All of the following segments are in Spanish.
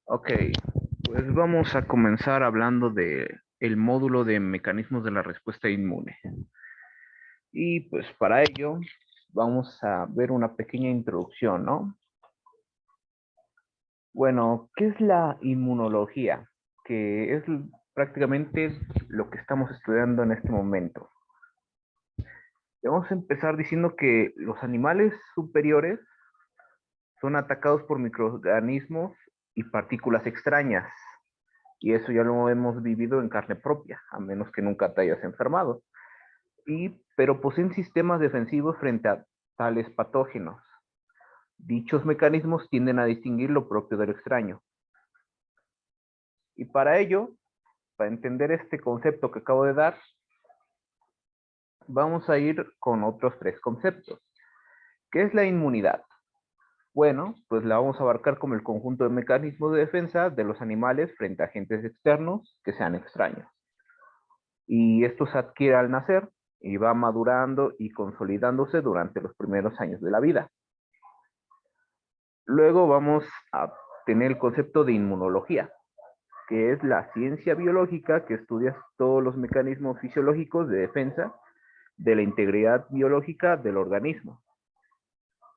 Ok, pues vamos a comenzar hablando de el módulo de mecanismos de la respuesta inmune. Y pues para ello vamos a ver una pequeña introducción, ¿no? Bueno, ¿qué es la inmunología? Que es prácticamente lo que estamos estudiando en este momento. Vamos a empezar diciendo que los animales superiores son atacados por microorganismos y partículas extrañas. Y eso ya lo hemos vivido en carne propia, a menos que nunca te hayas enfermado. Pero poseen sistemas defensivos frente a tales patógenos. Dichos mecanismos tienden a distinguir lo propio de lo extraño. Y para ello, para entender este concepto que acabo de dar, vamos a ir con otros tres conceptos. ¿Qué es la inmunidad? Bueno, pues la vamos a abarcar como el conjunto de mecanismos de defensa de los animales frente a agentes externos que sean extraños. Y esto se adquiere al nacer y va madurando y consolidándose durante los primeros años de la vida. Luego vamos a tener el concepto de inmunología, que es la ciencia biológica que estudia todos los mecanismos fisiológicos de defensa de la integridad biológica del organismo,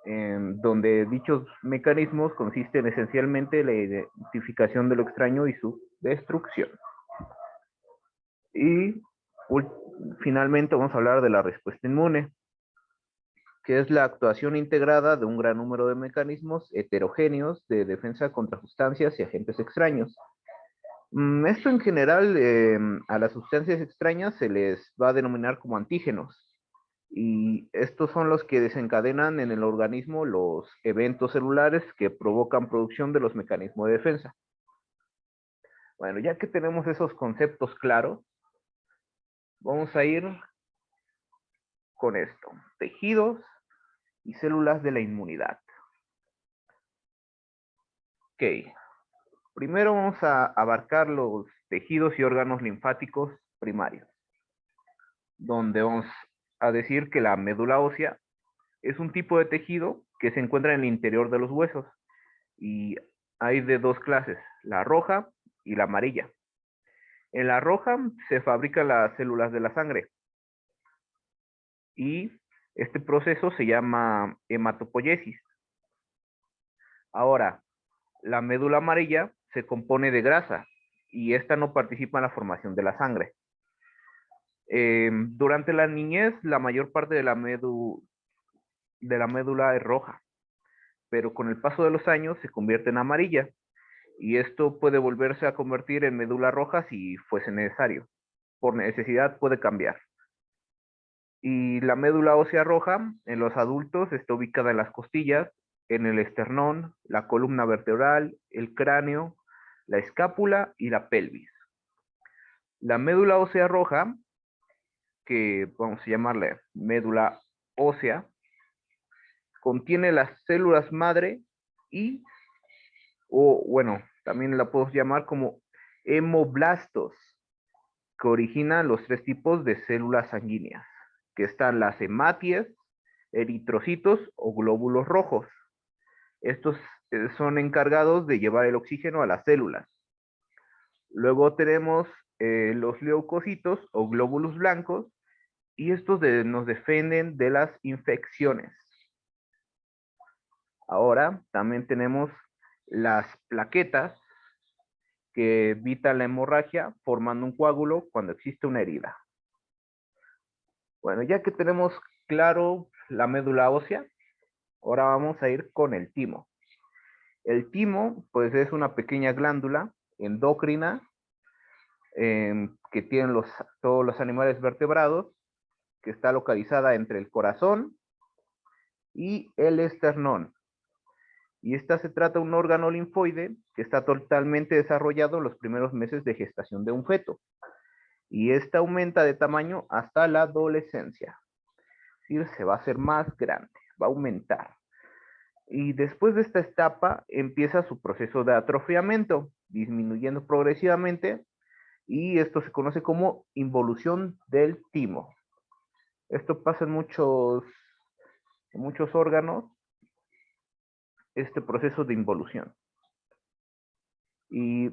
donde dichos mecanismos consisten esencialmente en la identificación de lo extraño y su destrucción. Y finalmente vamos a hablar de la respuesta inmune, que es la actuación integrada de un gran número de mecanismos heterogéneos de defensa contra sustancias y agentes extraños. Esto en general, a las sustancias extrañas se les va a denominar como antígenos, y estos son los que desencadenan en el organismo los eventos celulares que provocan producción de los mecanismos de defensa. Bueno, ya que tenemos esos conceptos claros, vamos a ir con esto: tejidos y células de la inmunidad. Ok, primero vamos a abarcar los tejidos y órganos linfáticos primarios, donde vamos a decir que la médula ósea es un tipo de tejido que se encuentra en el interior de los huesos, y hay de dos clases, la roja y la amarilla. En la roja se fabrican las células de la sangre, y este proceso se llama hematopoiesis. Ahora, la médula amarilla se compone de grasa, y esta no participa en la formación de la sangre. Durante la niñez, la mayor parte de la médula es roja, pero con el paso de los años se convierte en amarilla, y esto puede volverse a convertir en médula roja si fuese necesario. Por necesidad puede cambiar. Y la médula ósea roja en los adultos está ubicada en las costillas, en el esternón, la columna vertebral, el cráneo, la escápula y la pelvis. La médula ósea roja, que vamos a llamarle médula ósea, contiene las células madre y, o bueno, también la podemos llamar como hemoblastos, que originan los tres tipos de células sanguíneas, que están las hematies, eritrocitos o glóbulos rojos. Estos son encargados de llevar el oxígeno a las células. Luego tenemos los leucocitos o glóbulos blancos, y estos nos defienden de las infecciones. Ahora también tenemos las plaquetas, que evitan la hemorragia formando un coágulo cuando existe una herida. Bueno, ya que tenemos claro la médula ósea, ahora vamos a ir con el timo. El timo, pues, es una pequeña glándula endocrina que tienen todos los animales vertebrados, que está localizada entre el corazón y el esternón. Y esta se trata de un órgano linfoide que está totalmente desarrollado en los primeros meses de gestación de un feto. Y esta aumenta de tamaño hasta la adolescencia. Es decir, se va a hacer más grande, va a aumentar. Y después de esta etapa empieza su proceso de atrofiamiento, disminuyendo progresivamente, y esto se conoce como involución del timo. Esto pasa en muchos órganos, este proceso de involución. Y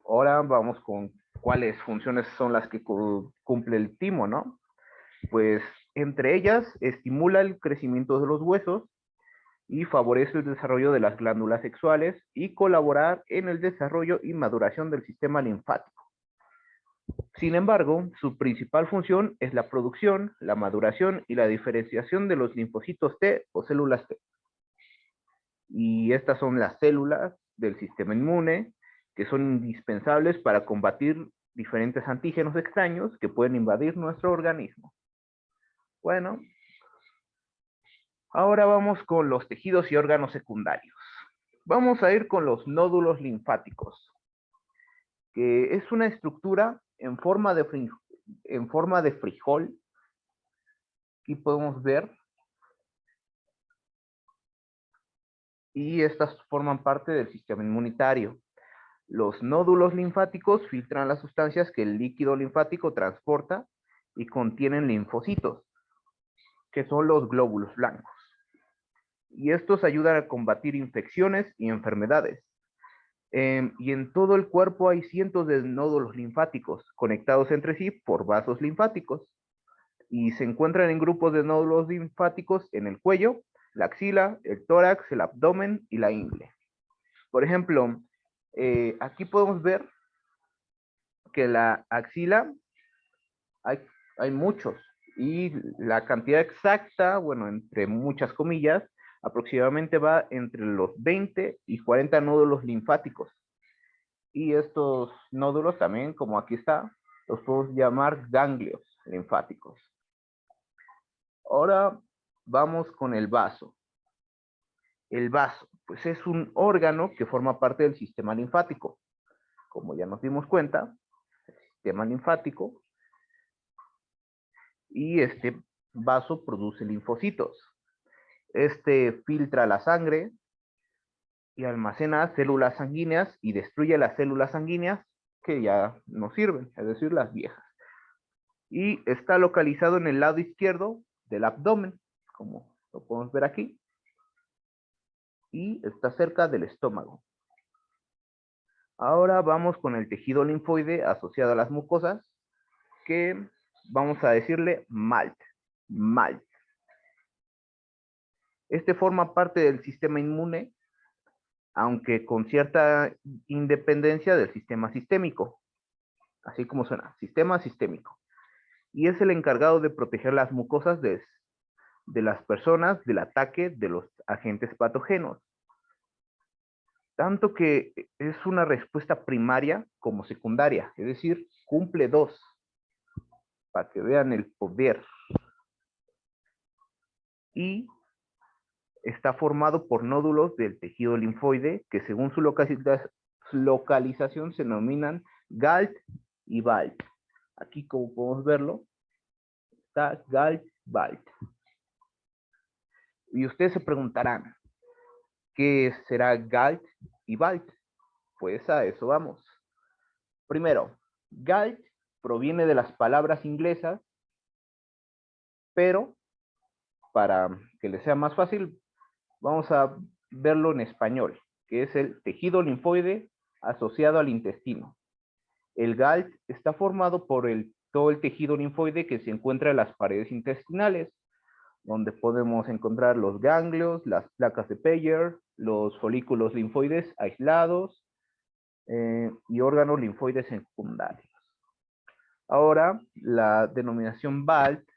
ahora vamos con cuáles funciones son las que cumple el timo, ¿no? Pues entre ellas estimula el crecimiento de los huesos y favorece el desarrollo de las glándulas sexuales y colaborar en el desarrollo y maduración del sistema linfático. Sin embargo, su principal función es la producción, la maduración y la diferenciación de los linfocitos T o células T. Y estas son las células del sistema inmune que son indispensables para combatir diferentes antígenos extraños que pueden invadir nuestro organismo. Bueno, ahora vamos con los tejidos y órganos secundarios. Vamos a ir con los nódulos linfáticos, que es una estructura en forma de frijol. Aquí podemos ver. Y estas forman parte del sistema inmunitario. Los nódulos linfáticos filtran las sustancias que el líquido linfático transporta y contienen linfocitos, que son los glóbulos blancos. Y estos ayudan a combatir infecciones y enfermedades. Y en todo el cuerpo hay cientos de nódulos linfáticos conectados entre sí por vasos linfáticos. Y se encuentran en grupos de nódulos linfáticos en el cuello, la axila, el tórax, el abdomen y la ingle. Por ejemplo, aquí podemos ver que la axila hay muchos y la cantidad exacta, bueno, entre muchas comillas, aproximadamente va entre los 20 y 40 nódulos linfáticos. Y estos nódulos también, como aquí está, los podemos llamar ganglios linfáticos. Ahora vamos con el vaso. El vaso, pues es un órgano que forma parte del sistema linfático. Como ya nos dimos cuenta, el sistema linfático, y este vaso produce linfocitos. Este filtra la sangre y almacena células sanguíneas y destruye las células sanguíneas que ya no sirven, es decir, las viejas. Y está localizado en el lado izquierdo del abdomen, como lo podemos ver aquí, y está cerca del estómago. Ahora vamos con el tejido linfoide asociado a las mucosas, que vamos a decirle MALT. MALT. Este forma parte del sistema inmune, aunque con cierta independencia del sistema sistémico. Así como suena, sistema sistémico. Y es el encargado de proteger las mucosas de las personas del ataque de los agentes patógenos. Tanto que es una respuesta primaria como secundaria, es decir, cumple dos, para que vean el poder. Y está formado por nódulos del tejido linfoide que según su localización se denominan GALT y BALT. Aquí, como podemos verlo, está GALT, BALT. Y ustedes se preguntarán, ¿qué será GALT y BALT? Pues a eso vamos. Primero, GALT proviene de las palabras inglesas, pero para que les sea más fácil, vamos a verlo en español, que es el tejido linfoide asociado al intestino. El GALT está formado por todo el tejido linfoide que se encuentra en las paredes intestinales, donde podemos encontrar los ganglios, las placas de Peyer, los folículos linfoides aislados y órganos linfoides secundarios. Ahora, la denominación BALT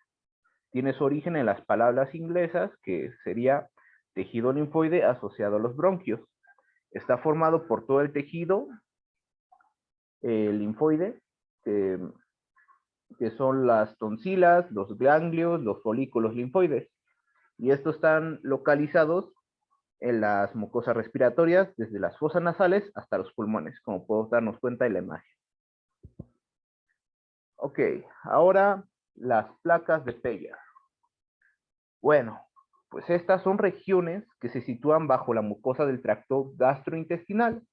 tiene su origen en las palabras inglesas, que sería tejido linfoide asociado a los bronquios. Está formado por todo el tejido linfoide, que son las tonsilas, los ganglios, los folículos linfoides. Y estos están localizados en las mucosas respiratorias, desde las fosas nasales hasta los pulmones, como podemos darnos cuenta en la imagen. Ok, ahora las placas de Peyer. Bueno, pues estas son regiones que se sitúan bajo la mucosa del tracto gastrointestinal,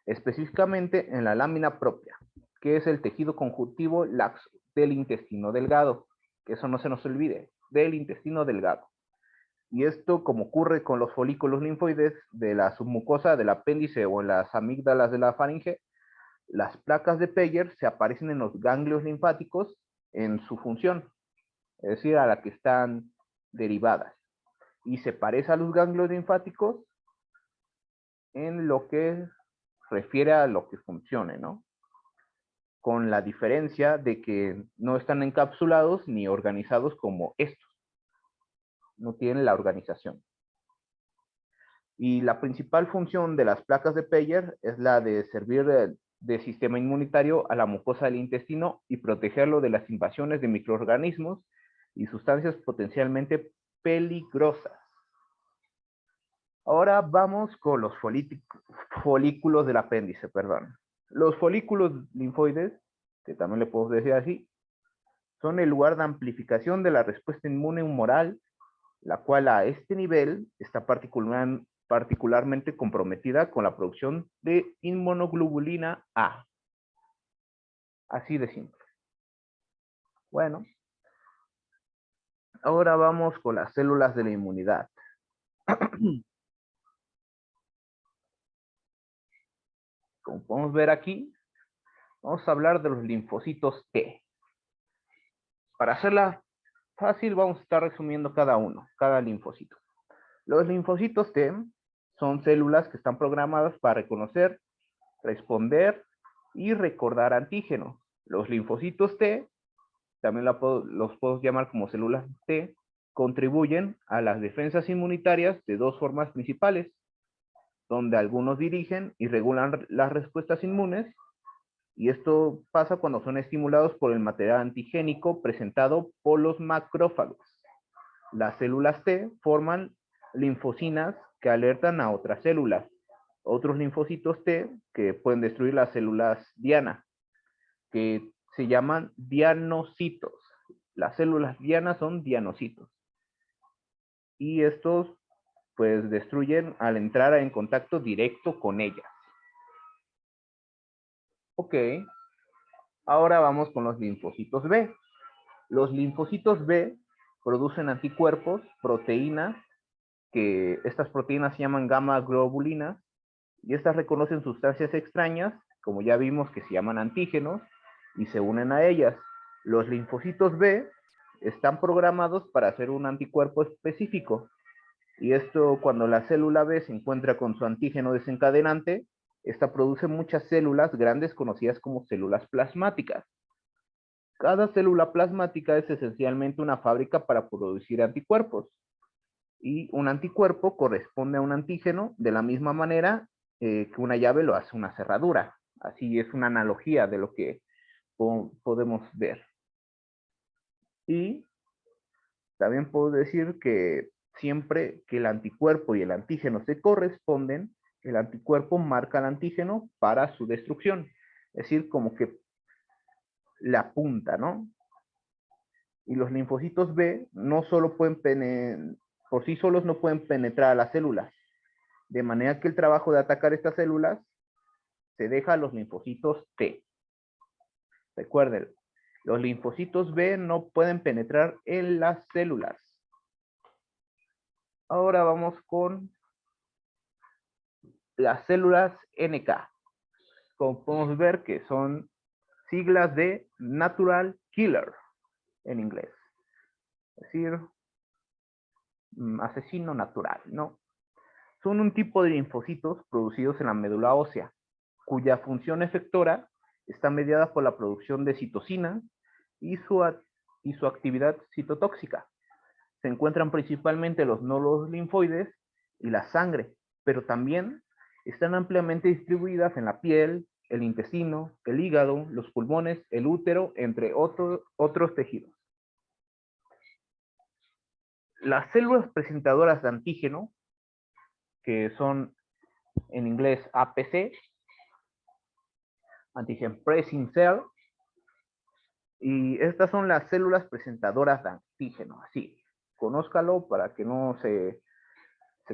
específicamente en la lámina propia, que es el tejido conjuntivo laxo del intestino delgado, que eso no se nos olvide, del intestino delgado. Y esto, como ocurre con los folículos linfoides de la submucosa, del apéndice o en las amígdalas de la faringe, las placas de Peyer se aparecen en los ganglios linfáticos en su función, es decir, a la que están derivadas. Y se parece a los ganglios linfáticos en lo que refiere a lo que funcione, ¿no? Con la diferencia de que no están encapsulados ni organizados como estos. No tienen la organización. Y la principal función de las placas de Peyer es la de servir de sistema inmunitario a la mucosa del intestino y protegerlo de las invasiones de microorganismos y sustancias potencialmente peligrosas. Ahora vamos con los folículos del apéndice, perdón. Los folículos linfoides, que también le puedo decir así, son el lugar de amplificación de la respuesta inmune humoral, la cual a este nivel está particularmente comprometida con la producción de inmunoglobulina A. Así de simple. Bueno, ahora vamos con las células de la inmunidad. Como podemos ver aquí, vamos a hablar de los linfocitos T. Para hacerla fácil, vamos a estar resumiendo cada linfocito. Los linfocitos T son células que están programadas para reconocer, responder y recordar antígenos. Los linfocitos T, también los puedo llamar como células T, contribuyen a las defensas inmunitarias de dos formas principales, donde algunos dirigen y regulan las respuestas inmunes, y esto pasa cuando son estimulados por el material antigénico presentado por los macrófagos. Las células T forman linfocinas que alertan a otras células, otros linfocitos T que pueden destruir las células diana, que se llaman dianocitos. Las células diana son dianocitos. Y estos pues destruyen al entrar en contacto directo con ellas. Ok, ahora vamos con los linfocitos B. Los linfocitos B producen anticuerpos, proteínas, que estas proteínas se llaman gamma globulinas, y estas reconocen sustancias extrañas, como ya vimos, que se llaman antígenos, y se unen a ellas. Los linfocitos B están programados para hacer un anticuerpo específico, y esto, cuando la célula B se encuentra con su antígeno desencadenante, esta produce muchas células grandes conocidas como células plasmáticas. Cada célula plasmática es esencialmente una fábrica para producir anticuerpos, y un anticuerpo corresponde a un antígeno de la misma manera que una llave lo hace una cerradura. Así es una analogía de lo que podemos ver. Y también puedo decir que siempre que el anticuerpo y el antígeno se corresponden, el anticuerpo marca al antígeno para su destrucción. Es decir, como que la apunta, ¿no? Y los linfocitos B no solo pueden por sí solos no pueden penetrar a las células, de manera que el trabajo de atacar estas células se deja a los linfocitos T. Recuerden, los linfocitos B no pueden penetrar en las células. Ahora vamos con las células NK. Como podemos ver, que son siglas de Natural Killer en inglés. Es decir, asesino natural, ¿no? Son un tipo de linfocitos producidos en la médula ósea, cuya función efectora está mediada por la producción de citocina y su actividad citotóxica. Se encuentran principalmente los nódulos linfoides y la sangre, pero también están ampliamente distribuidas en la piel, el intestino, el hígado, los pulmones, el útero, entre otros tejidos. Las células presentadoras de antígeno, que son en inglés APC, Antigen Presenting Cell, y estas son las células presentadoras de antígeno, así, conózcalo para que no se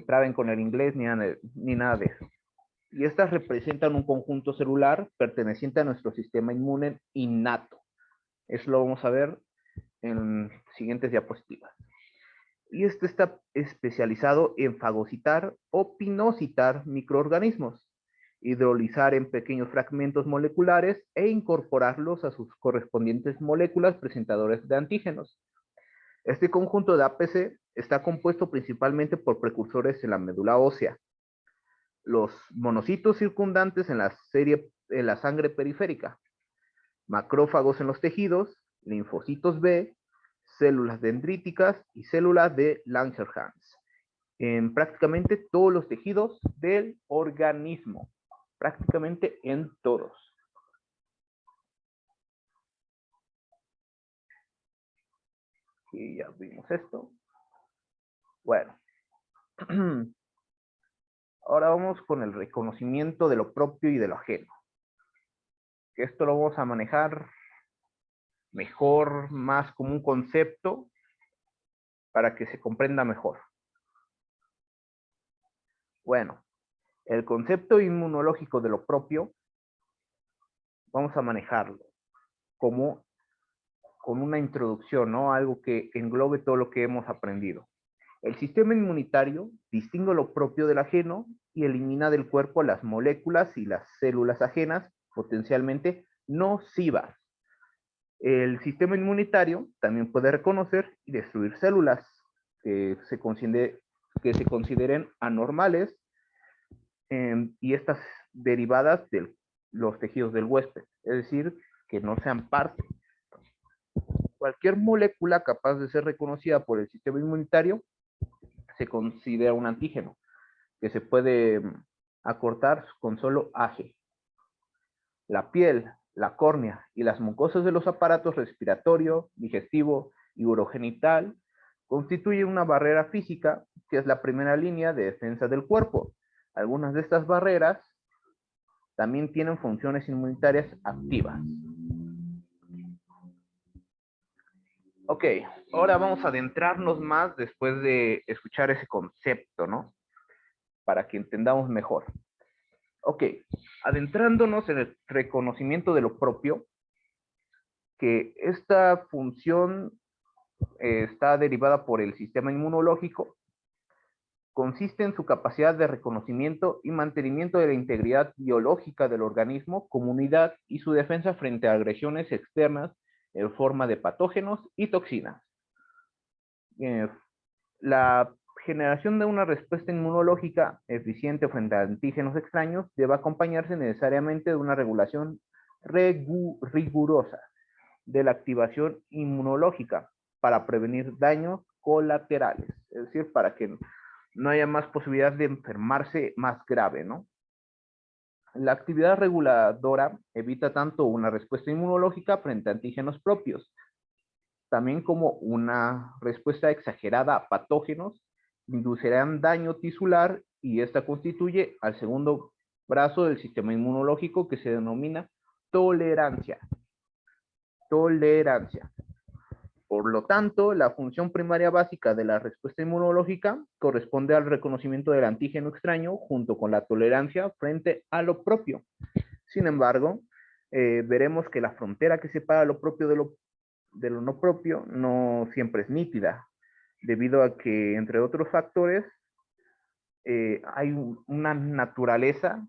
traben con el inglés ni nada de eso. Y estas representan un conjunto celular perteneciente a nuestro sistema inmune innato. Eso lo vamos a ver en siguientes diapositivas. y este está especializado en fagocitar o pinocitar microorganismos, hidrolizar en pequeños fragmentos moleculares e incorporarlos a sus correspondientes moléculas presentadoras de antígenos. Este conjunto de APC está compuesto principalmente por precursores en la médula ósea, los monocitos circundantes en la sangre periférica, macrófagos en los tejidos, linfocitos B, células dendríticas y células de Langerhans, en prácticamente todos los tejidos del organismo, prácticamente en todos. Y ya vimos esto. Bueno, ahora vamos con el reconocimiento de lo propio y de lo ajeno. Que esto lo vamos a manejar mejor, más como un concepto para que se comprenda mejor. Bueno, el concepto inmunológico de lo propio vamos a manejarlo como con una introducción, ¿no? Algo que englobe todo lo que hemos aprendido. El sistema inmunitario distingue lo propio del ajeno y elimina del cuerpo las moléculas y las células ajenas potencialmente nocivas. El sistema inmunitario también puede reconocer y destruir células que se consideren anormales y estas derivadas de los tejidos del huésped, es decir, que no sean parte. Cualquier molécula capaz de ser reconocida por el sistema inmunitario se considera un antígeno, que se puede acortar con solo AG. La piel, la córnea y las mucosas de los aparatos respiratorio, digestivo y urogenital constituyen una barrera física que es la primera línea de defensa del cuerpo. Algunas de estas barreras también tienen funciones inmunitarias activas. Ok, ahora vamos a adentrarnos más después de escuchar ese concepto, ¿no? Para que entendamos mejor. Ok, adentrándonos en el reconocimiento de lo propio, que esta función está derivada por el sistema inmunológico, consiste en su capacidad de reconocimiento y mantenimiento de la integridad biológica del organismo, comunidad y su defensa frente a agresiones externas en forma de patógenos y toxinas. La generación de una respuesta inmunológica eficiente frente a antígenos extraños debe acompañarse necesariamente de una regulación rigurosa de la activación inmunológica para prevenir daños colaterales, es decir, para que no haya más posibilidad de enfermarse más grave, ¿no? La actividad reguladora evita tanto una respuesta inmunológica frente a antígenos propios, también como una respuesta exagerada a patógenos, inducirán daño tisular y esta constituye al segundo brazo del sistema inmunológico que se denomina tolerancia. Tolerancia. Por lo tanto, la función primaria básica de la respuesta inmunológica corresponde al reconocimiento del antígeno extraño junto con la tolerancia frente a lo propio. Sin embargo, veremos que la frontera que separa lo propio de lo no propio no siempre es nítida, debido a que, entre otros factores, hay una naturaleza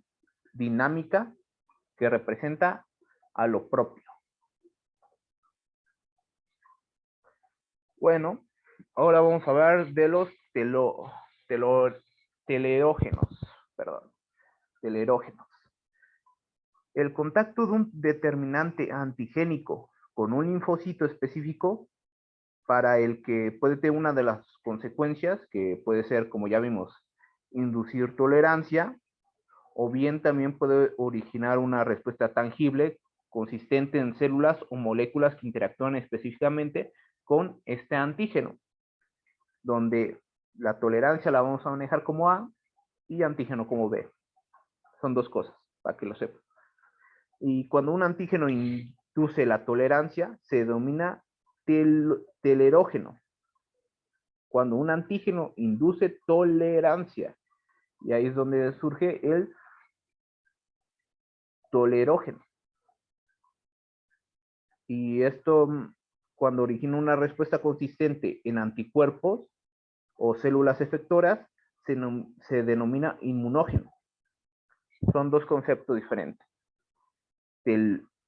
dinámica que representa a lo propio. Bueno, ahora vamos a hablar de los telerógenos. Perdón, telerógenos. El contacto de un determinante antigénico con un linfocito específico para el que puede tener una de las consecuencias, que puede ser, como ya vimos, inducir tolerancia, o bien también puede originar una respuesta tangible consistente en células o moléculas que interactúan específicamente con este antígeno, donde la tolerancia la vamos a manejar como A y antígeno como B. Son dos cosas, para que lo sepan. Y cuando un antígeno induce la tolerancia, se denomina telerógeno. Cuando un antígeno induce tolerancia, y ahí es donde surge el tolerógeno. Y esto, cuando origina una respuesta consistente en anticuerpos, o células efectoras se denomina inmunógeno. Son dos conceptos diferentes.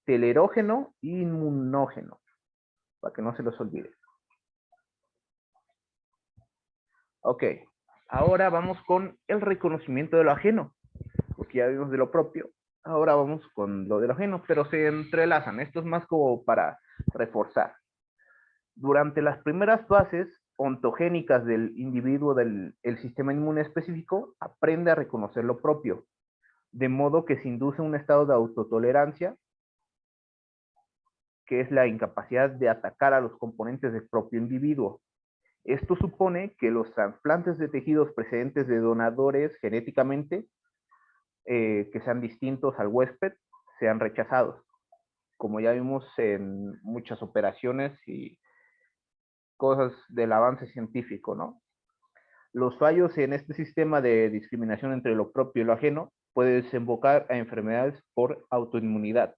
Telerógeno e inmunógeno, para que no se los olvide. Ok, ahora vamos con el reconocimiento de lo ajeno, porque ya vimos de lo propio. Ahora vamos con lo de lo ajeno, pero se entrelazan. Esto es más como para reforzar. Durante las primeras fases ontogénicas del individuo del sistema inmune específico, aprende a reconocer lo propio, de modo que se induce un estado de autotolerancia, que es la incapacidad de atacar a los componentes del propio individuo. Esto supone que los trasplantes de tejidos precedentes de donadores genéticamente que sean distintos al huésped sean rechazados, como ya vimos en muchas operaciones y cosas del avance científico, ¿no? Los fallos en este sistema de discriminación entre lo propio y lo ajeno puede desembocar a enfermedades por autoinmunidad.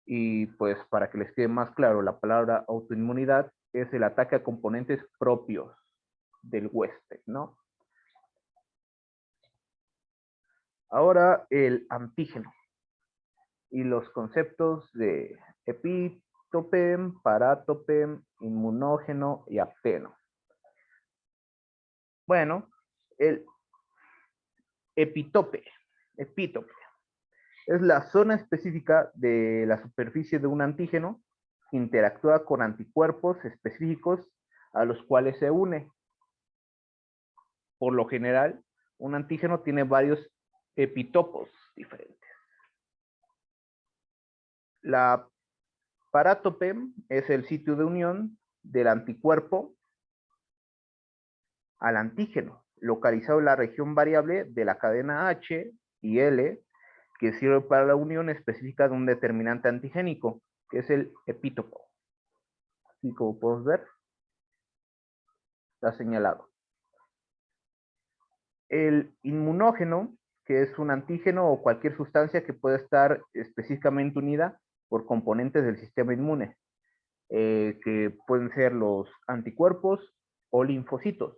Y pues para que les quede más claro, la palabra autoinmunidad es el ataque a componentes propios del huésped, ¿no? Ahora el antígeno y los conceptos de epítope, parátope, inmunógeno y apteno. Bueno, el epítope es la zona específica de la superficie de un antígeno que interactúa con anticuerpos específicos a los cuales se une. Por lo general, un antígeno tiene varios epitopos diferentes. La parátope es el sitio de unión del anticuerpo al antígeno, localizado en la región variable de la cadena H y L, que sirve para la unión específica de un determinante antigénico, que es el epítopo. Y como podemos ver, está señalado. El inmunógeno, que es un antígeno o cualquier sustancia que pueda estar específicamente unida por componentes del sistema inmune, que pueden ser los anticuerpos o linfocitos.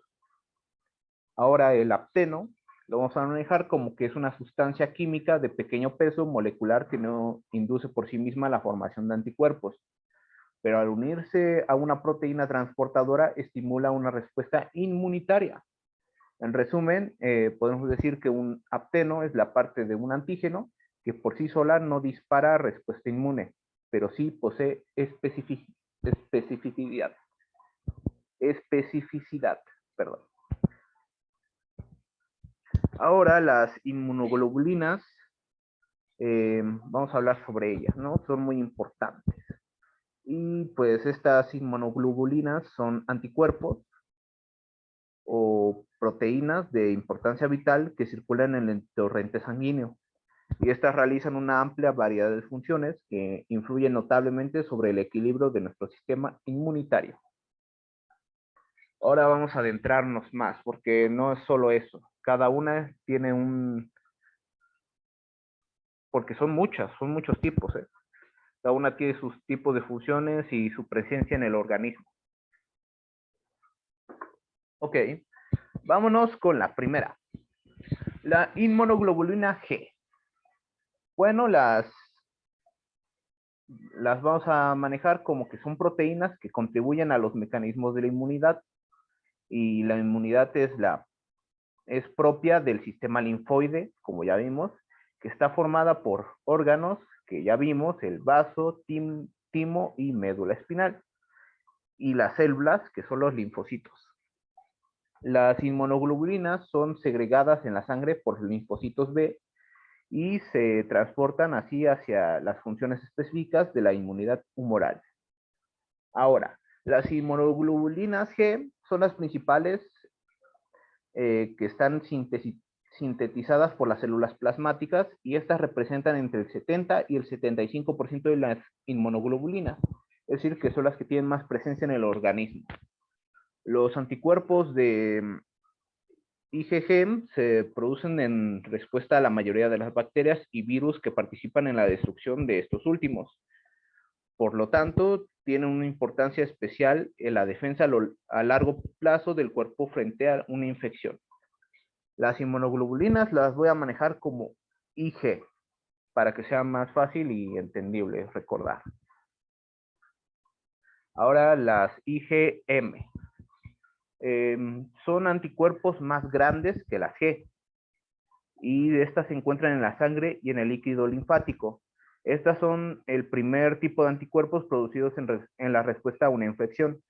Ahora el apteno lo vamos a manejar como que es una sustancia química de pequeño peso molecular que no induce por sí misma la formación de anticuerpos, pero al unirse a una proteína transportadora estimula una respuesta inmunitaria. En resumen, podemos decir que un apteno es la parte de un antígeno que por sí sola no dispara respuesta inmune, pero sí posee especificidad. Perdón. Ahora las inmunoglobulinas, vamos a hablar sobre ellas, ¿no? Son muy importantes. Y pues estas inmunoglobulinas son anticuerpos o proteínas de importancia vital que circulan en el torrente sanguíneo. Y estas realizan una amplia variedad de funciones que influyen notablemente sobre el equilibrio de nuestro sistema inmunitario. Ahora vamos a adentrarnos más, porque no es solo eso. Cada una tiene porque son muchos tipos, ¿eh? Cada una tiene sus tipos de funciones y su presencia en el organismo. Ok, vámonos con la primera. La inmunoglobulina G. Bueno, las vamos a manejar como que son proteínas que contribuyen a los mecanismos de la inmunidad. Y la inmunidad es propia del sistema linfoide, como ya vimos, que está formada por órganos que ya vimos, el vaso, timo y médula espinal, y las células, que son los linfocitos. Las inmunoglobulinas son segregadas en la sangre por los linfocitos B y se transportan así hacia las funciones específicas de la inmunidad humoral. Ahora, las inmunoglobulinas G son las principales que están sintetizadas por las células plasmáticas y estas representan entre el 70 y el 75% de las inmunoglobulinas, es decir, que son las que tienen más presencia en el organismo. Los anticuerpos de IgG se producen en respuesta a la mayoría de las bacterias y virus que participan en la destrucción de estos últimos. Por lo tanto, tienen una importancia especial en la defensa a largo plazo del cuerpo frente a una infección. Las inmunoglobulinas las voy a manejar como IG, para que sea más fácil y entendible recordar. Ahora las IgM. Son anticuerpos más grandes que las G, y estas se encuentran en la sangre y en el líquido linfático. Estas son el primer tipo de anticuerpos producidos en la respuesta a una infección.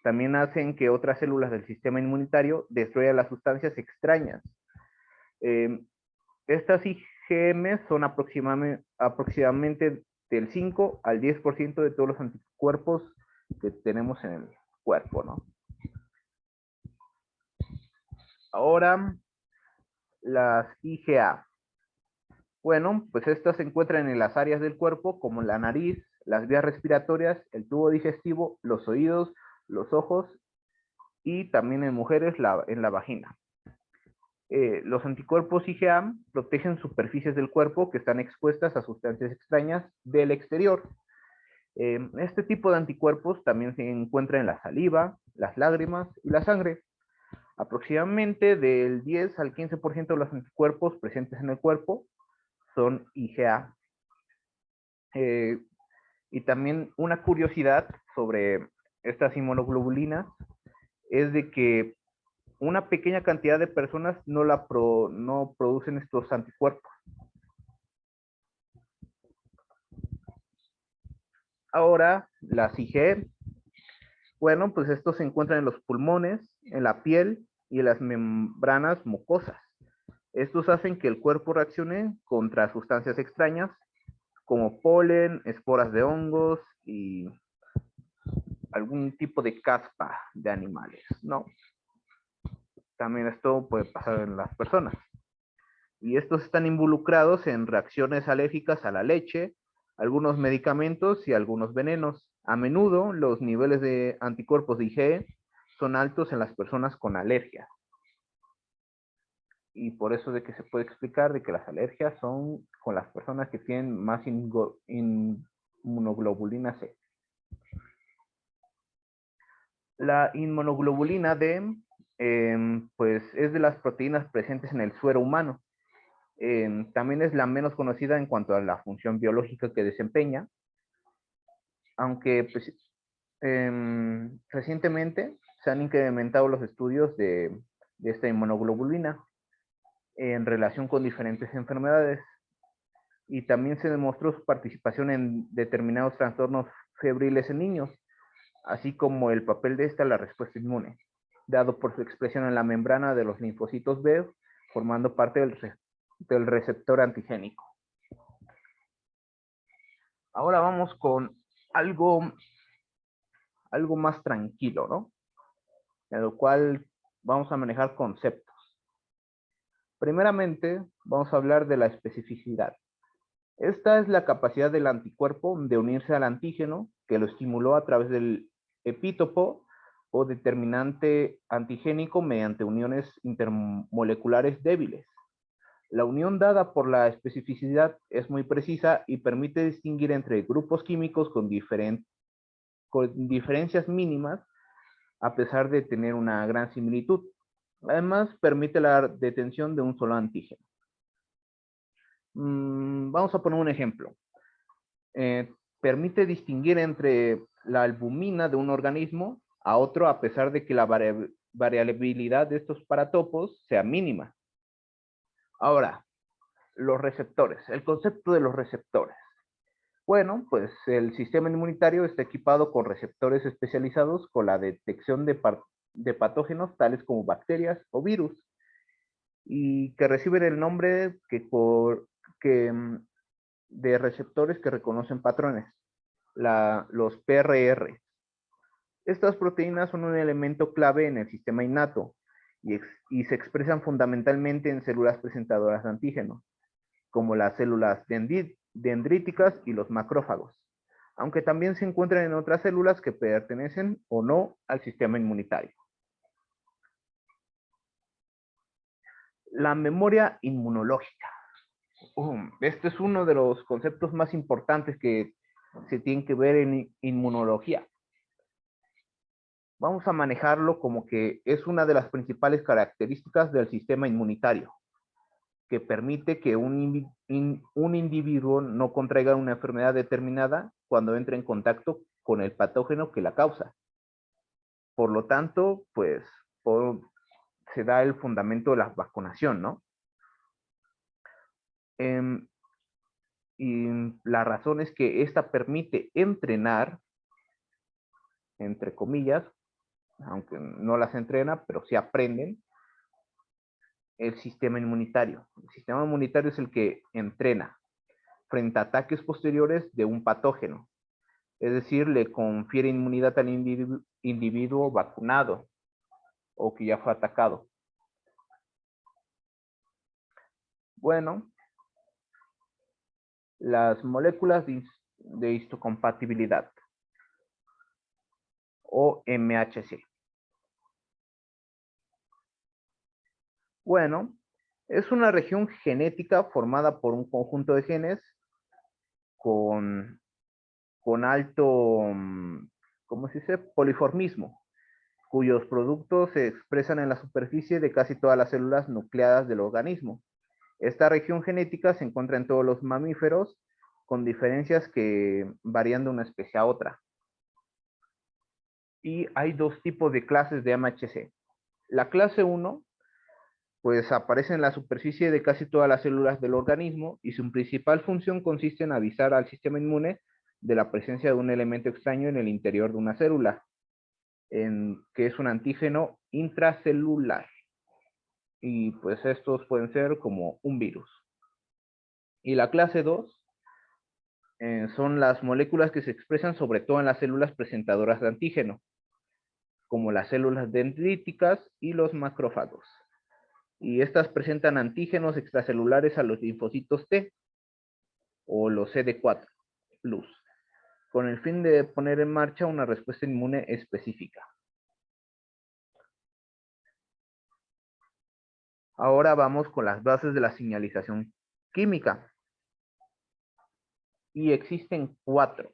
También hacen que otras células del sistema inmunitario destruyan las sustancias extrañas. Estas IgM son aproximadamente del 5 al 10% de todos los anticuerpos que tenemos en el cuerpo, ¿no? Ahora, las IgA. Bueno, pues estas se encuentran en las áreas del cuerpo como la nariz, las vías respiratorias, el tubo digestivo, los oídos, los ojos y también en mujeres en la vagina. Los anticuerpos IgA protegen superficies del cuerpo que están expuestas a sustancias extrañas del exterior. Este tipo de anticuerpos también se encuentra en la saliva, las lágrimas y la sangre. Aproximadamente del 10 al 15% de los anticuerpos presentes en el cuerpo son IgA. Y también una curiosidad sobre estas inmunoglobulinas es de que una pequeña cantidad de personas no producen estos anticuerpos. Ahora, las IgE, bueno, pues estos se encuentran en los pulmones, en la piel y en las membranas mucosas. Estos hacen que el cuerpo reaccione contra sustancias extrañas como polen, esporas de hongos y algún tipo de caspa de animales, ¿no? También esto puede pasar en las personas. Y estos están involucrados en reacciones alérgicas a la leche, algunos medicamentos y algunos venenos. A menudo los niveles de anticuerpos de IgE son altos en las personas con alergia. Y por eso de que se puede explicar de que las alergias son con las personas que tienen más inmunoglobulina C. La inmunoglobulina D, pues es de las proteínas presentes en el suero humano. También es la menos conocida en cuanto a la función biológica que desempeña, aunque pues, recientemente se han incrementado los estudios de esta inmunoglobulina en relación con diferentes enfermedades, y también se demostró su participación en determinados trastornos febriles en niños, así como el papel de esta en la respuesta inmune, dado por su expresión en la membrana de los linfocitos B, formando parte del receptor antigénico. Ahora vamos con algo más tranquilo, ¿no? En lo cual vamos a manejar conceptos. Primeramente, vamos a hablar de la especificidad. Esta es la capacidad del anticuerpo de unirse al antígeno que lo estimuló a través del epítopo o determinante antigénico mediante uniones intermoleculares débiles. La unión dada por la especificidad es muy precisa y permite distinguir entre grupos químicos con diferencias mínimas a pesar de tener una gran similitud. Además, permite la detención de un solo antígeno. Vamos a poner un ejemplo. Permite distinguir entre la albumina de un organismo a otro a pesar de que la variabilidad de estos paratopos sea mínima. Ahora, los receptores, el concepto de los receptores. Bueno, pues el sistema inmunitario está equipado con receptores especializados con la detección de patógenos tales como bacterias o virus, y que reciben el nombre de receptores que reconocen patrones, los PRR. Estas proteínas son un elemento clave en el sistema innato y se expresan fundamentalmente en células presentadoras de antígenos, como las células dendríticas y los macrófagos, aunque también se encuentran en otras células que pertenecen o no al sistema inmunitario. La memoria inmunológica. Este es uno de los conceptos más importantes que se tienen que ver en inmunología. Vamos a manejarlo como que es una de las principales características del sistema inmunitario, que permite que un individuo no contraiga una enfermedad determinada cuando entra en contacto con el patógeno que la causa. Por lo tanto, pues se da el fundamento de la vacunación, ¿no? Y la razón es que esta permite entrenar, entre comillas, aunque no las entrena, pero sí aprenden, el sistema inmunitario. El sistema inmunitario es el que entrena frente a ataques posteriores de un patógeno. Es decir, le confiere inmunidad al individuo vacunado o que ya fue atacado. Bueno, las moléculas de histocompatibilidad o MHC. Bueno, es una región genética formada por un conjunto de genes con alto, ¿cómo se dice? Poliformismo, cuyos productos se expresan en la superficie de casi todas las células nucleadas del organismo. Esta región genética se encuentra en todos los mamíferos, con diferencias que varían de una especie a otra. Y hay dos tipos de clases de MHC. La clase 1, pues aparece en la superficie de casi todas las células del organismo y su principal función consiste en avisar al sistema inmune de la presencia de un elemento extraño en el interior de una célula, que es un antígeno intracelular. Y pues estos pueden ser como un virus. Y la clase 2 son las moléculas que se expresan sobre todo en las células presentadoras de antígeno, como las células dendríticas y los macrófagos. Y estas presentan antígenos extracelulares a los linfocitos T o los CD4+, con el fin de poner en marcha una respuesta inmune específica. Ahora vamos con las bases de la señalización química. Y existen 4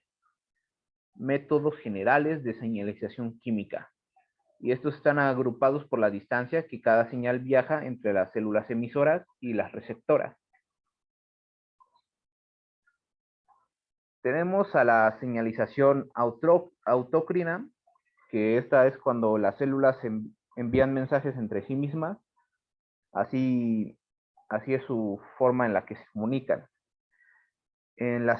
métodos generales de señalización química. Y estos están agrupados por la distancia que cada señal viaja entre las células emisoras y las receptoras. Tenemos a la señalización autócrina, que esta es cuando las células envían mensajes entre sí mismas. Así es su forma en la que se comunican. En la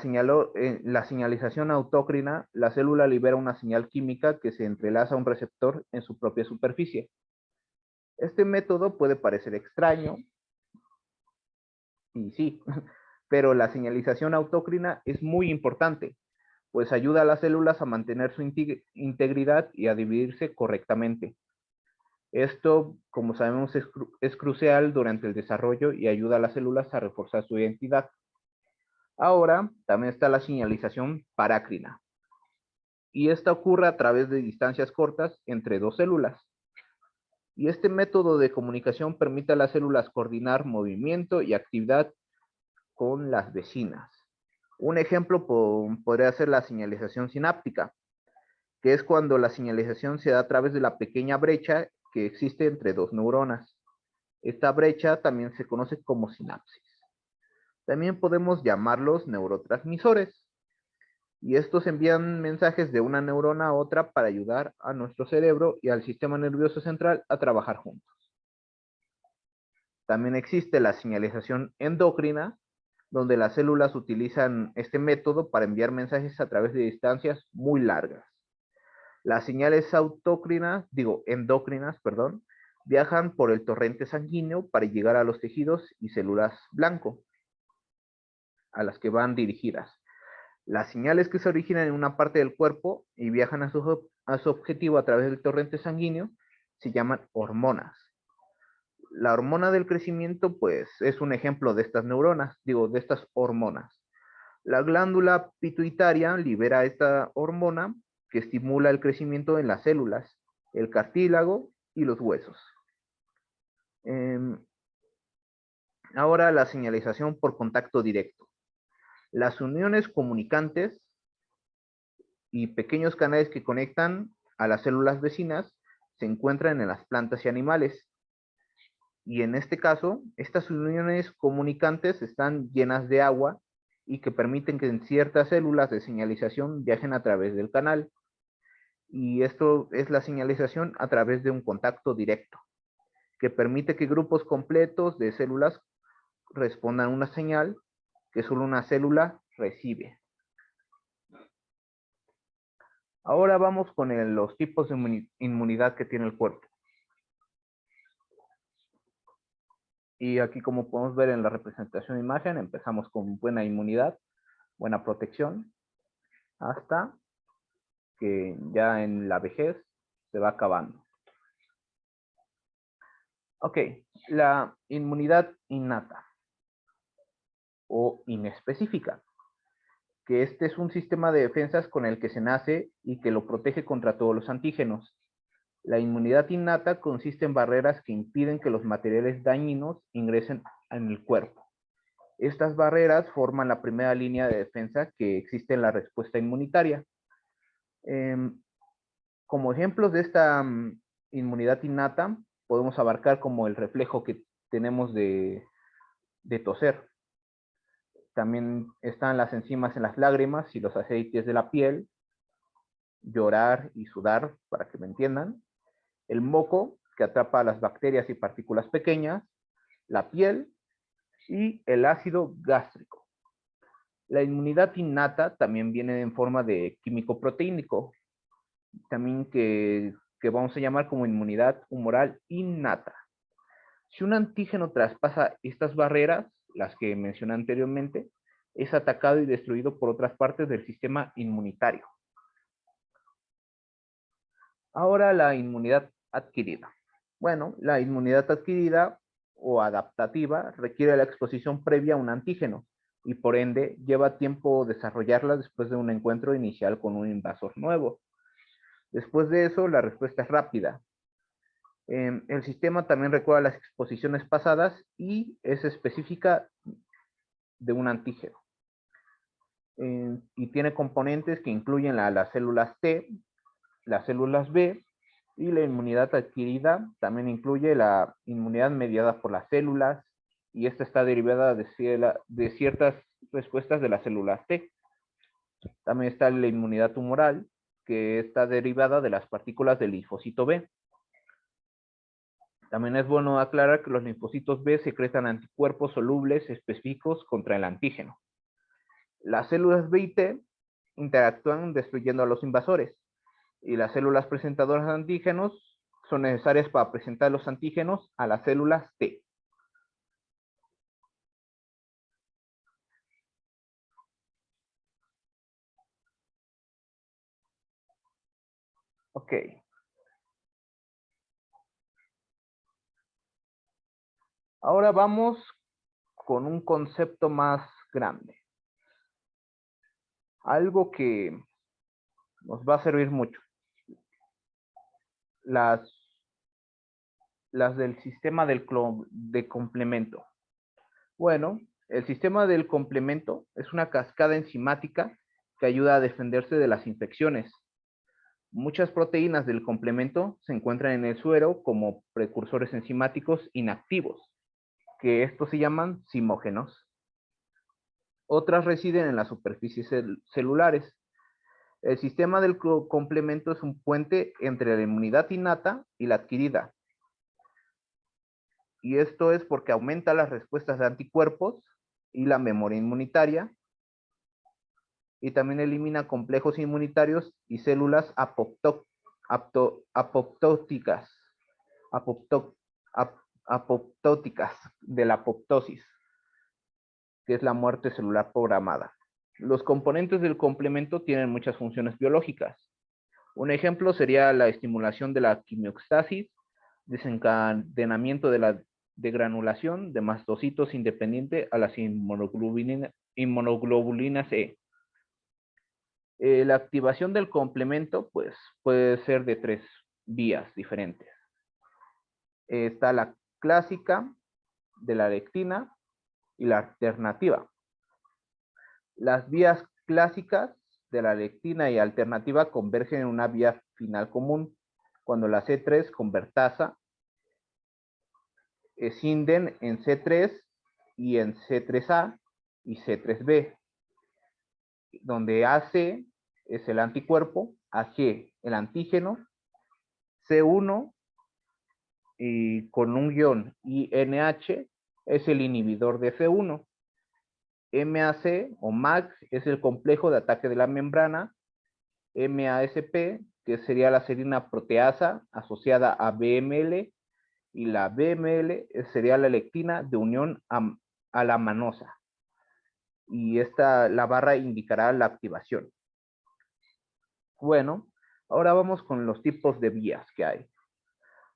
señalización autócrina, la célula libera una señal química que se entrelaza a un receptor en su propia superficie. Este método puede parecer extraño, y sí, pero la señalización autócrina es muy importante, pues ayuda a las células a mantener su integridad y a dividirse correctamente. Esto, como sabemos, es crucial durante el desarrollo y ayuda a las células a reforzar su identidad. Ahora, también está la señalización parácrina, y esta ocurre a través de distancias cortas entre dos células. Y este método de comunicación permite a las células coordinar movimiento y actividad con las vecinas. Un ejemplo podría ser la señalización sináptica, que es cuando la señalización se da a través de la pequeña brecha que existe entre dos neuronas. Esta brecha también se conoce como sinapsis. También podemos llamarlos neurotransmisores, y estos envían mensajes de una neurona a otra para ayudar a nuestro cerebro y al sistema nervioso central a trabajar juntos. También existe la señalización endocrina, donde las células utilizan este método para enviar mensajes a través de distancias muy largas. Las señales endocrinas, viajan por el torrente sanguíneo para llegar a los tejidos y células blanco, a las que van dirigidas. Las señales que se originan en una parte del cuerpo y viajan a su objetivo a través del torrente sanguíneo se llaman hormonas. La hormona del crecimiento, pues, es un ejemplo de estas de estas hormonas. La glándula pituitaria libera esta hormona que estimula el crecimiento en las células, el cartílago y los huesos. Ahora la señalización por contacto directo. Las uniones comunicantes y pequeños canales que conectan a las células vecinas se encuentran en las plantas y animales. Y en este caso, estas uniones comunicantes están llenas de agua y que permiten que en ciertas células de señalización viajen a través del canal. Y esto es la señalización a través de un contacto directo, que permite que grupos completos de células respondan a una señal que solo una célula recibe. Ahora vamos con los tipos de inmunidad que tiene el cuerpo. Y aquí, como podemos ver en la representación de imagen, empezamos con buena inmunidad, buena protección, hasta que ya en la vejez se va acabando. Ok, la inmunidad innata o inespecífica, que este es un sistema de defensas con el que se nace y que lo protege contra todos los antígenos. La inmunidad innata consiste en barreras que impiden que los materiales dañinos ingresen en el cuerpo. Estas barreras forman la primera línea de defensa que existe en la respuesta inmunitaria. Como ejemplos de esta inmunidad innata, podemos abarcar como el reflejo que tenemos de toser. También están las enzimas en las lágrimas y los aceites de la piel, llorar y sudar, para que me entiendan, el moco, que atrapa a las bacterias y partículas pequeñas, la piel y el ácido gástrico. La inmunidad innata también viene en forma de químico proteínico, también que vamos a llamar como inmunidad humoral innata. Si un antígeno traspasa estas barreras, las que mencioné anteriormente, es atacado y destruido por otras partes del sistema inmunitario. Ahora la inmunidad adquirida. Bueno, la inmunidad adquirida o adaptativa requiere la exposición previa a un antígeno y por ende lleva tiempo desarrollarla después de un encuentro inicial con un invasor nuevo. Después de eso, la respuesta es rápida. El sistema también recuerda las exposiciones pasadas y es específica de un antígeno. Y tiene componentes que incluyen las células T, las células B, y la inmunidad adquirida también incluye la inmunidad mediada por las células, y esta está derivada de ciertas respuestas de las células T. También está la inmunidad tumoral, que está derivada de las partículas del linfocito B. También es bueno aclarar que los linfocitos B secretan anticuerpos solubles específicos contra el antígeno. Las células B y T interactúan destruyendo a los invasores, y las células presentadoras de antígenos son necesarias para presentar los antígenos a las células T. Ok. Ahora vamos con un concepto más grande. Algo que nos va a servir mucho. Las del sistema de complemento. Bueno, el sistema del complemento es una cascada enzimática que ayuda a defenderse de las infecciones. Muchas proteínas del complemento se encuentran en el suero como precursores enzimáticos inactivos, que estos se llaman zimógenos. Otras residen en las superficies celulares. El sistema del complemento es un puente entre la inmunidad innata y la adquirida. Y esto es porque aumenta las respuestas de anticuerpos y la memoria inmunitaria, y también elimina complejos inmunitarios y células apoptóticas de la apoptosis, que es la muerte celular programada. Los componentes del complemento tienen muchas funciones biológicas. Un ejemplo sería la estimulación de la quimiostasis, desencadenamiento de la degranulación de mastocitos independiente a las inmunoglobulinas E. La activación del complemento pues, puede ser de 3 vías diferentes. Está la clásica, de la lectina y la alternativa. Las vías clásicas de la lectina y alternativa convergen en una vía final común, cuando la C3 convertasa escinden en C3 y en C3A y C3B, donde AC es el anticuerpo, AG el antígeno, C1 y con un guión INH es el inhibidor de C1. MAC o MAC es el complejo de ataque de la membrana. MASP, que sería la serina proteasa asociada a BML, y la BML sería la lectina de unión a la manosa. Y la barra indicará la activación. Bueno, ahora vamos con los tipos de vías que hay.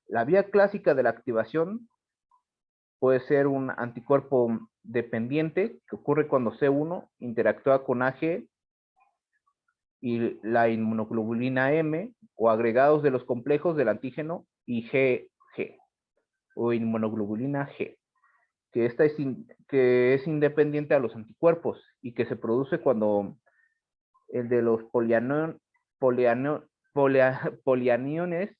La vía clásica de la activación puede ser un anticuerpo dependiente, que ocurre cuando C1 interactúa con AG y la inmunoglobulina M, o agregados de los complejos del antígeno IgG, o inmunoglobulina G, que es independiente a los anticuerpos y que se produce cuando el de los polianiones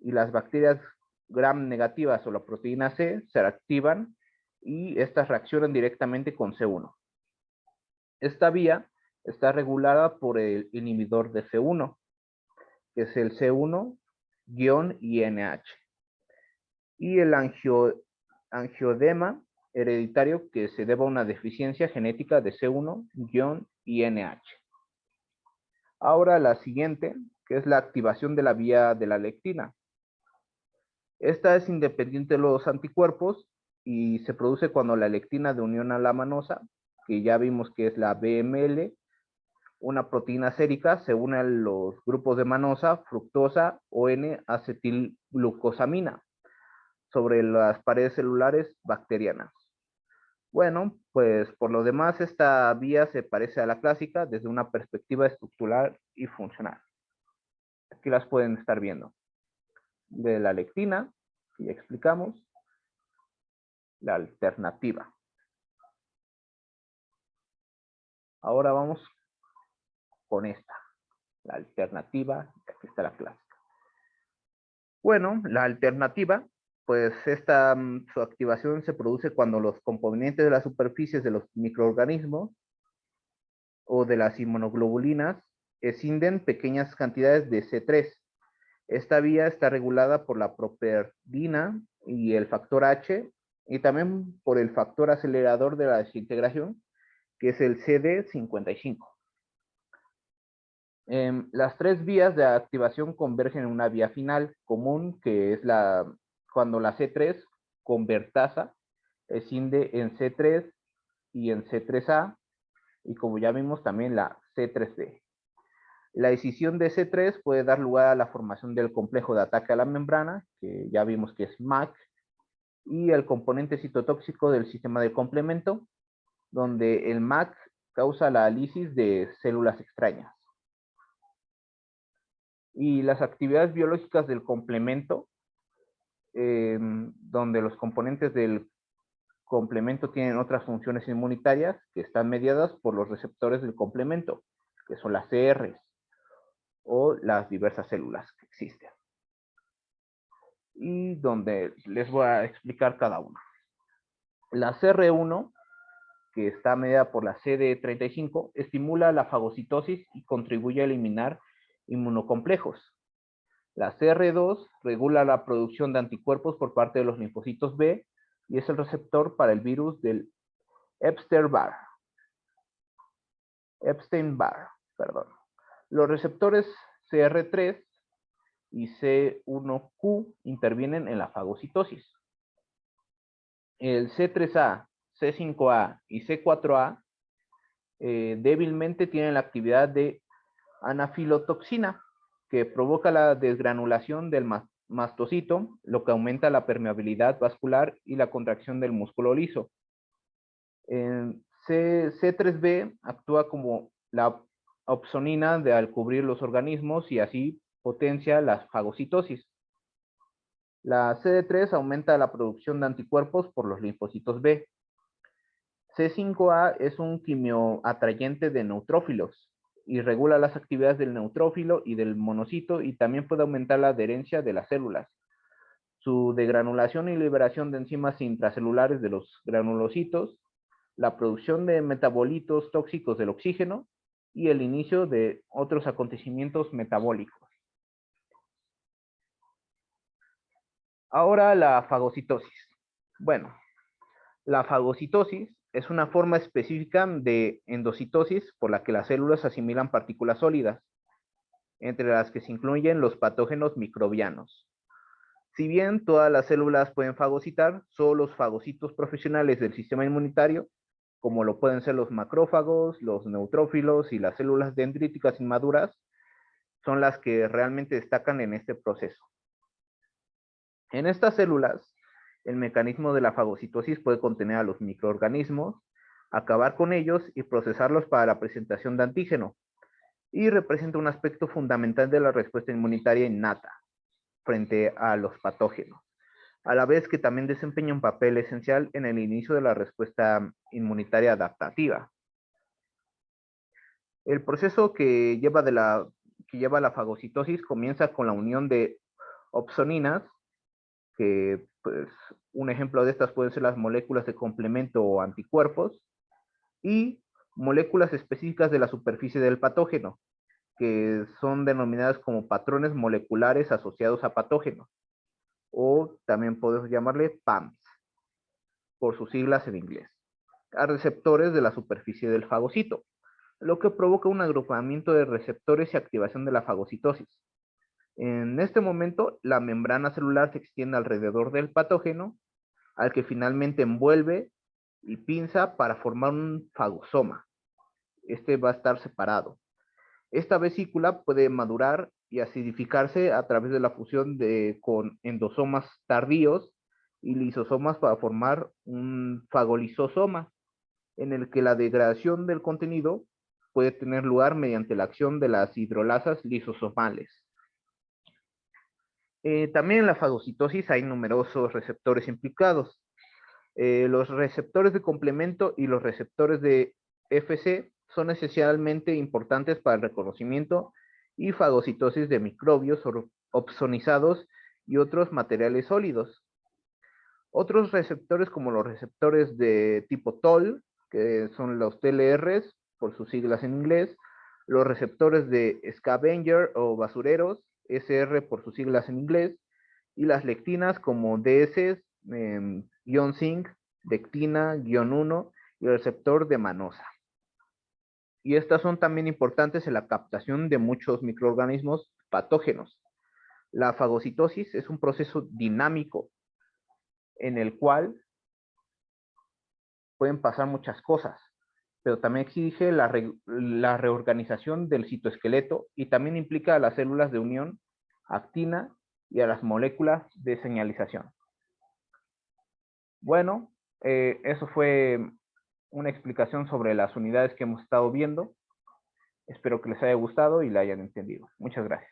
y las bacterias gram negativas o la proteína C se activan y estas reaccionan directamente con C1. Esta vía está regulada por el inhibidor de C1, que es el C1-INH, y el angiodema hereditario que se deba a una deficiencia genética de C1-INH. Ahora la siguiente, que es la activación de la vía de la lectina. Esta es independiente de los anticuerpos y se produce cuando la lectina de unión a la manosa, que ya vimos que es la BML, una proteína sérica, se une a los grupos de manosa, fructosa o N-acetilglucosamina sobre las paredes celulares bacterianas. Bueno, pues por lo demás esta vía se parece a la clásica desde una perspectiva estructural y funcional. Aquí las pueden estar viendo. De la lectina, que ya explicamos, la alternativa. Ahora vamos con esta, la alternativa, aquí está la clásica. Bueno, la alternativa, pues su activación se produce cuando los componentes de las superficies de los microorganismos o de las inmunoglobulinas escinden pequeñas cantidades de C3. Esta vía está regulada por la properdina y el factor H, y también por el factor acelerador de la desintegración, que es el CD55. Las tres vías de activación convergen en una vía final común, que es cuando la C3 convertasa escinde en C3 y en C3A, y como ya vimos también la C3B. La escisión de C3 puede dar lugar a la formación del complejo de ataque a la membrana, que ya vimos que es MAC, y el componente citotóxico del sistema de complemento, donde el MAC causa la lisis de células extrañas. Y las actividades biológicas del complemento, donde los componentes del complemento tienen otras funciones inmunitarias que están mediadas por los receptores del complemento, que son las CRs o las diversas células que existen. Y donde les voy a explicar cada una. La CR1, que está mediada por la CD35, estimula la fagocitosis y contribuye a eliminar inmunocomplejos. La CR2 regula la producción de anticuerpos por parte de los linfocitos B y es el receptor para el virus del Epstein-Barr. Los receptores CR3 y C1Q intervienen en la fagocitosis. El C3A, C5A y C4A débilmente tienen la actividad de anafilotoxina, que provoca la desgranulación del mastocito, lo que aumenta la permeabilidad vascular y la contracción del músculo liso. C3B actúa como la opsonina al cubrir los organismos y así potencia la fagocitosis. La CD3 aumenta la producción de anticuerpos por los linfocitos B. C5A es un quimioatrayente de neutrófilos y regula las actividades del neutrófilo y del monocito y también puede aumentar la adherencia de las células. Su degranulación y liberación de enzimas intracelulares de los granulocitos, la producción de metabolitos tóxicos del oxígeno y el inicio de otros acontecimientos metabólicos. Ahora la fagocitosis. Bueno, la fagocitosis es una forma específica de endocitosis por la que las células asimilan partículas sólidas, entre las que se incluyen los patógenos microbianos. Si bien todas las células pueden fagocitar, solo los fagocitos profesionales del sistema inmunitario, como lo pueden ser los macrófagos, los neutrófilos y las células dendríticas inmaduras, son las que realmente destacan en este proceso. En estas células, el mecanismo de la fagocitosis puede contener a los microorganismos, acabar con ellos y procesarlos para la presentación de antígeno, y representa un aspecto fundamental de la respuesta inmunitaria innata frente a los patógenos, a la vez que también desempeña un papel esencial en el inicio de la respuesta inmunitaria adaptativa. El proceso que lleva a la fagocitosis comienza con la unión de opsoninas, que pues, un ejemplo de estas pueden ser las moléculas de complemento o anticuerpos, y moléculas específicas de la superficie del patógeno, que son denominadas como patrones moleculares asociados a patógenos, o también podemos llamarle PAMs, por sus siglas en inglés, a receptores de la superficie del fagocito, lo que provoca un agrupamiento de receptores y activación de la fagocitosis. En este momento, la membrana celular se extiende alrededor del patógeno, al que finalmente envuelve y pinza para formar un fagosoma. Este va a estar separado. Esta vesícula puede madurar y acidificarse a través de la fusión con endosomas tardíos y lisosomas para formar un fagolisosoma, en el que la degradación del contenido puede tener lugar mediante la acción de las hidrolasas lisosomales. También en la fagocitosis hay numerosos receptores implicados. Los receptores de complemento y los receptores de Fc son esencialmente importantes para el reconocimiento y fagocitosis de microbios opsonizados y otros materiales sólidos. Otros receptores como los receptores de tipo TOL, que son los TLRs por sus siglas en inglés, los receptores de scavenger o basureros, SR por sus siglas en inglés, y las lectinas como DS, zinc, dectina-1 y el receptor de manosa. Y estas son también importantes en la captación de muchos microorganismos patógenos. La fagocitosis es un proceso dinámico en el cual pueden pasar muchas cosas, pero también exige la reorganización del citoesqueleto y también implica a las células de unión, actina y a las moléculas de señalización. Bueno, eso fue una explicación sobre las unidades que hemos estado viendo. Espero que les haya gustado y la hayan entendido. Muchas gracias.